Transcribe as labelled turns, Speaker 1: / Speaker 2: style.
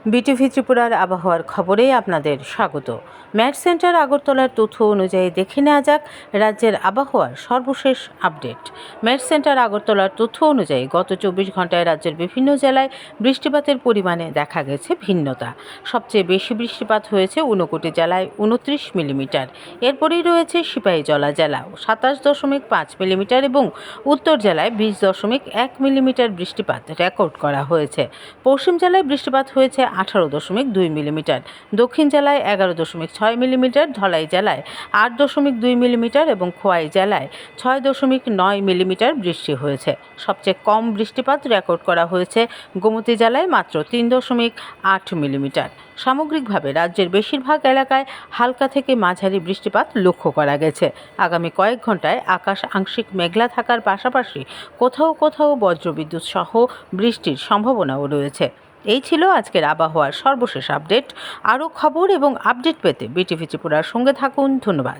Speaker 1: BTV ত্রিপুরার আবহাওয়ার খবরে আপনাদের স্বাগত। ম্যাট সেন্টার আগরতলার তথ্য অনুযায়ী দেখে নেওয়া যাক রাজ্যের আবহাওয়ার সর্বশেষ আপডেট। ম্যাট সেন্টার আগরতলার তথ্য অনুযায়ী গত 24 ঘন্টায় রাজ্যের বিভিন্ন জেলায় বৃষ্টিপাতের পরিমাণে দেখা গেছে ভিন্নতা। সবচেয়ে বেশি বৃষ্টিপাত হয়েছে ঊনকোটি জেলায় 29 মিলিমিটার। এরপরেই রয়েছে সিপাহীজলা জেলা 27.5 মিলিমিটার এবং উত্তর জেলায় 20.1 মিলিমিটার বৃষ্টিপাত রেকর্ড করা হয়েছে। পশ্চিম জেলায় বৃষ্টিপাত হয়েছে 18.2 মিলিমিটার, দক্ষিণ জেলায় 11.6 মিলিমিটার, ধলাই জেলায় 8.2 মিলিমিটার এবং খোয়াই জেলায় 6.9 মিলিমিটার বৃষ্টি হয়েছে। সবচেয়ে কম বৃষ্টিপাত রেকর্ড করা হয়েছে গোমতী জেলায় মাত্র 3.8 মিলিমিটার। সামগ্রিকভাবে রাজ্যের বেশিরভাগ এলাকায় হালকা থেকে মাঝারি বৃষ্টিপাত লক্ষ্য করা গেছে। আগামী কয়েক ঘন্টায় আকাশ আংশিক মেঘলা থাকার পাশাপাশি কোথাও কোথাও বজ্রবিদ্যুৎ সহ বৃষ্টির সম্ভাবনাও রয়েছে। এই ছিল আজকের আবহাওয়ার সর্বশেষ আপডেট। আরও খবর এবং আপডেট পেতে বিটিভি ত্রিপুরার সঙ্গে থাকুন। ধন্যবাদ।